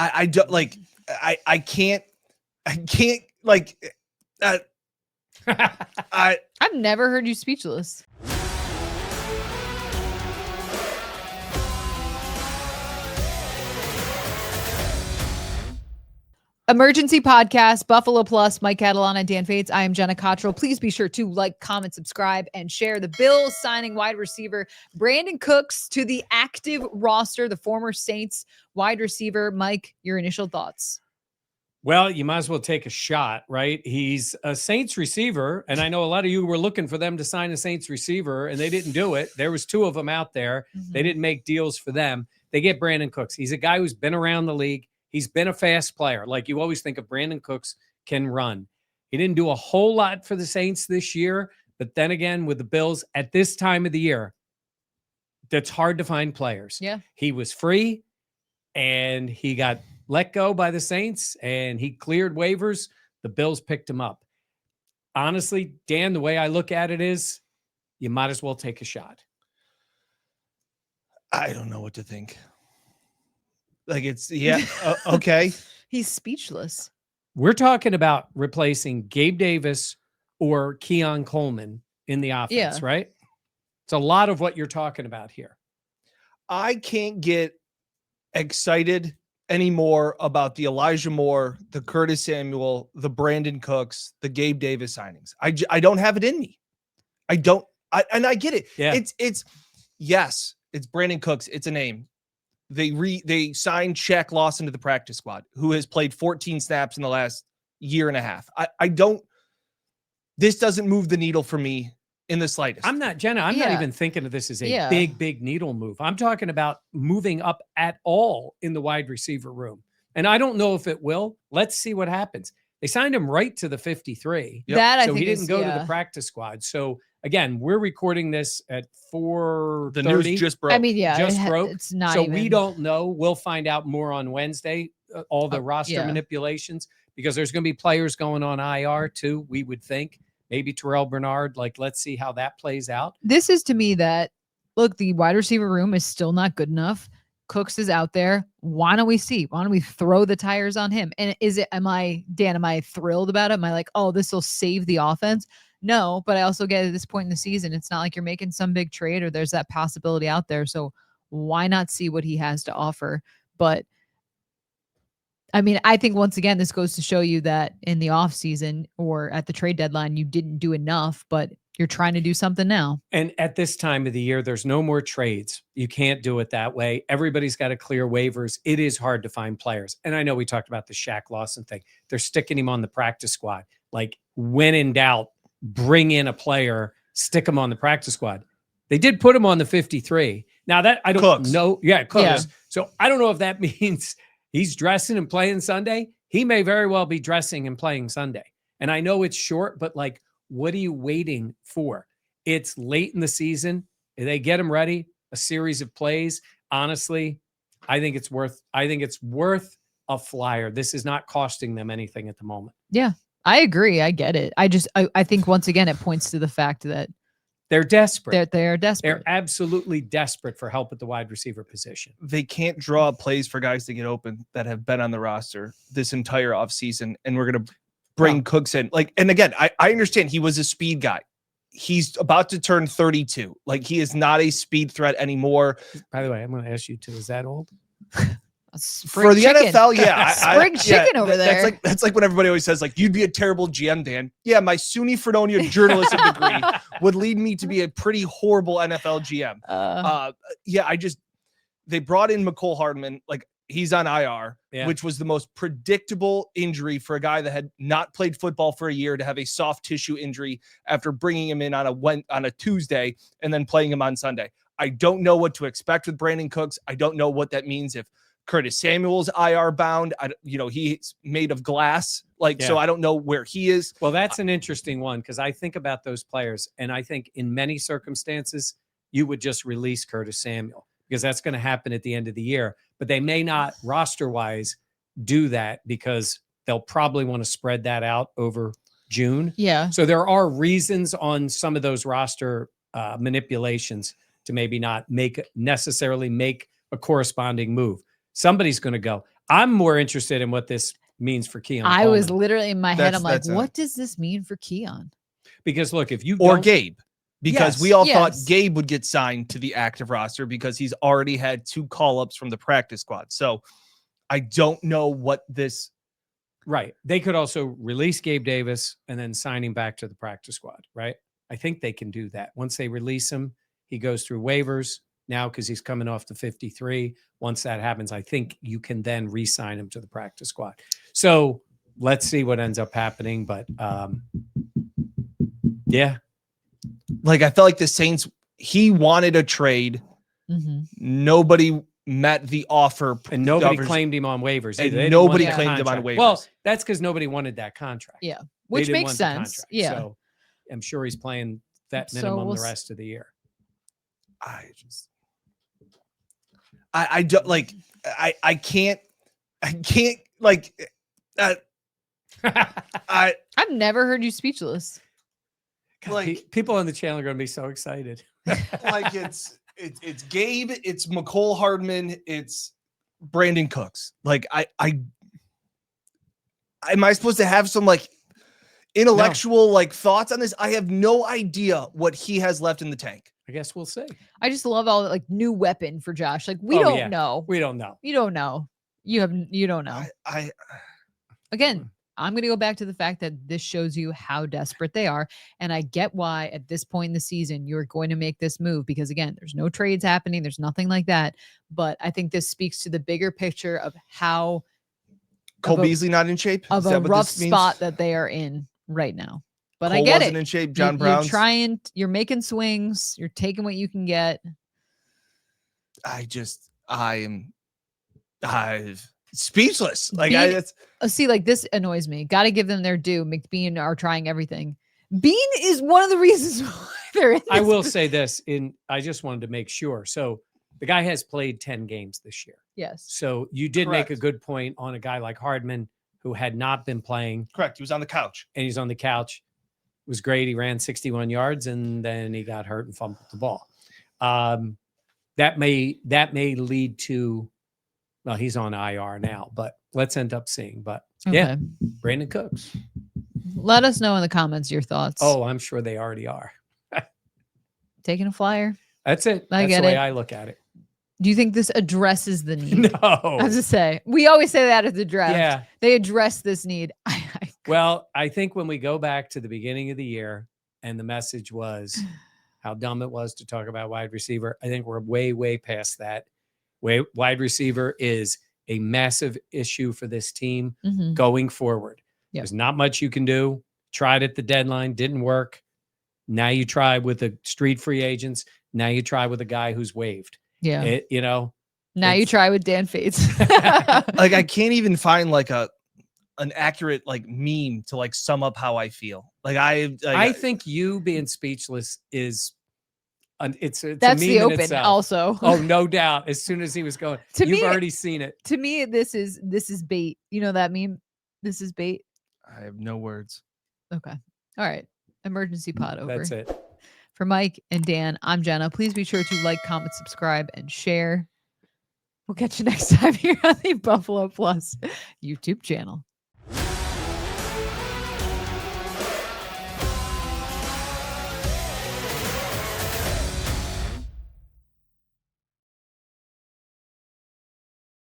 I don't like. I can't like. I've never heard you speechless. Emergency podcast, Buffalo Plus, Mike Catalan and Dan Fates. I am Jenna Cottrell. Please be sure to like, comment, subscribe, and share. The Bills signing wide receiver Brandin Cooks to the active roster, the former Saints wide receiver. Mike, your initial thoughts? Well, you might as well take a shot, right? He's a Saints receiver, and I know a lot of you were looking for them to sign a Saints receiver, and they didn't do it. There was 2 of them out there. Mm-hmm. They didn't make deals for them. They get Brandin Cooks. He's a guy who's been around the league. He's been a fast player. Like you always think of Brandin Cooks can run. He didn't do a whole lot for the Saints this year, but then again, with the Bills at this time of the year, that's hard to find players. Yeah. He was free, and he got let go by the Saints, and he cleared waivers. The Bills picked him up. Honestly, Dan, the way I look at it is you might as well take a shot. I don't know what to think. Like it's, okay. He's speechless. We're talking about replacing Gabe Davis or Keon Coleman in the offense, right? It's a lot of what you're talking about here. I can't get excited anymore about the Elijah Moore, the Curtis Samuel, the Brandin Cooks, the Gabe Davis signings. I don't have it in me. I get it. Yeah. Yes, it's Brandin Cooks. It's a name. They signed Shaq Lawson to the practice squad, who has played 14 snaps in the last year and a half. This doesn't move the needle for me in the slightest. Jenna, I'm not even thinking of this as a big needle move. I'm talking about moving up at all in the wide receiver room. And I don't know if it will. Let's see what happens. They signed him right to the 53. Yep. So he didn't go to the practice squad. So again, we're recording this at 4:30. The news just broke. I mean, just broke. It's not so even... we don't know. We'll find out more on Wednesday, all the roster manipulations, because there's going to be players going on IR too, we would think. Maybe Terrell Bernard. Like, let's see how that plays out. This is to me that, look, the wide receiver room is still not good enough. Cooks is out there. Why don't we see? Why don't we throw the tires on him? And am I thrilled about it? Am I like, oh, this will save the offense? No, but I also get at this point in the season, it's not like you're making some big trade or there's that possibility out there. So why not see what he has to offer? But I mean, I think once again, this goes to show you that in the off season or at the trade deadline, you didn't do enough, but you're trying to do something now. And at this time of the year, there's no more trades. You can't do it that way. Everybody's got to clear waivers. It is hard to find players. And I know we talked about the Shaq Lawson thing. They're sticking him on the practice squad. Like, when in doubt, bring in a player, stick him on the practice squad. They did put him on the 53. Now that I don't know. Yeah, Cooks. Yeah. So I don't know if that means he's dressing and playing Sunday. He may very well be dressing and playing Sunday. And I know it's short, but like, what are you waiting for? It's late in the season. They get him ready, a series of plays. Honestly, I think it's worth a flyer. This is not costing them anything at the moment. Yeah, I agree. I get it. I think once again, it points to the fact that they're desperate. They're desperate. They're absolutely desperate for help at the wide receiver position. They can't draw plays for guys to get open that have been on the roster this entire offseason, and we're going to bring Cooks in. Like, and again, I understand he was a speed guy. He's about to turn 32. Like, he is not a speed threat anymore. By the way, I'm going to ask you too. Is that old? For the chicken. NFL, yeah. Spring chicken over there. That's like when everybody always says, like, you'd be a terrible GM, Dan. Yeah, my SUNY Fredonia journalism degree would lead me to be a pretty horrible NFL GM. They brought in McCole Hardman. Like, he's on IR, which was the most predictable injury for a guy that had not played football for a year to have a soft tissue injury after bringing him in on a Tuesday and then playing him on Sunday. I don't know what to expect with Brandin Cooks. I don't know what that means if Curtis Samuel's IR bound. He's made of glass. So I don't know where he is. Well, that's an interesting one because I think about those players, and I think in many circumstances, you would just release Curtis Samuel because that's going to happen at the end of the year. But they may not roster-wise do that because they'll probably want to spread that out over June. Yeah. So there are reasons on some of those roster manipulations to maybe not necessarily make a corresponding move. Somebody's going to go. I'm more interested in what this means for Keon. I was Coleman. literally in my head. I'm like, That's what does this mean for Keon? Because look, if you or don't- Gabe, because we Yes, all thought yes. Gabe would get signed to the active roster because he's already had 2 call-ups from the practice squad. So I don't know what this. right, they could also release Gabe Davis and then sign him back to the practice squad, right? I think they can do that. Once they release him, he goes through waivers now because he's coming off the 53. Once that happens, I think you can then re-sign him to the practice squad. So let's see what ends up happening. But yeah, Like, I felt like the Saints, he wanted a trade. Mhm. Nobody met the offer. and nobody offers- claimed him on waivers. and either. They didn't nobody want that claimed him on contract. waivers. Well, that's because nobody wanted that contract. Yeah, They which didn't makes want the sense. contract. Yeah. So I'm sure he's playing that So minimum we'll the s- rest of the year. I don't like, I can't like, I I've never heard you speechless. God, Like- people on the channel are going to be so excited. like it's Gabe, it's McCole Hardman, it's Brandon Cooks. Like I am I supposed to have some like intellectual like thoughts on this? I have no idea what he has left in the tank. I guess we'll see. I just love all the like new weapon for Josh. Like we Oh, don't yeah. know. We don't know. You don't know. You don't know. I Again, I'm going to go back to the fact that this shows you how desperate they are. And I get why at this point in the season, you're going to make this move because, again, there's no trades happening. There's nothing like that. But I think this speaks to the bigger picture of how Cole of a- Beasley not in shape. of Is a that what rough this means? spot that they are in right now. But I Cole get wasn't it. in shape. You- John Brown. You're trying, you're making swings. You're taking what you can get. I'm speechless. Like Being- that's See, like this annoys me. Got to give them their due. McBean are trying everything. Bean is one of the reasons why they're in I this will say this I just wanted to make sure. So the guy has played 10 games this year. Yes. So you did make a Correct. good point on a guy like Hardman who had not been playing correct. He was on the couch. and he's on the couch. It was great. He ran 61 yards and then he got hurt and fumbled the ball. That may lead to, well, he's on IR now, but let's end up seeing. But yeah, Okay. Brandon Cooks. Let us know in the comments your thoughts. Oh, I'm sure they already are. Taking a flyer. That's it. I That's get the way it. I look at it. Do you think this addresses the need? I No. was to say, we always say that at the draft. Yeah. They address this need. Well, I think when we go back to the beginning of the year and the message was how dumb it was to talk about wide receiver, I think we're way, way past that. Wide receiver is a massive issue for this team Mhm. going forward. Yep. There's not much you can do. Tried at the deadline, didn't work. Now you try with the street free agents. Now you try with a guy who's waived. Yeah. Now Now you it's- try with Dan Fates. Like I can't even find like an accurate like meme to like sum up how I feel. Like I think you being speechless is it's a That's meme the in open itself. also. Oh, no doubt. As soon as he was going, To you've me- already seen it. To me, this is bait. You know that meme? This is bait. I have no words. Okay. All right. Emergency pod over. That's it. For Mike and Dan, I'm Jenna. Please be sure to like, comment, subscribe, and share. We'll catch you next time here on the Buffalo Plus YouTube channel.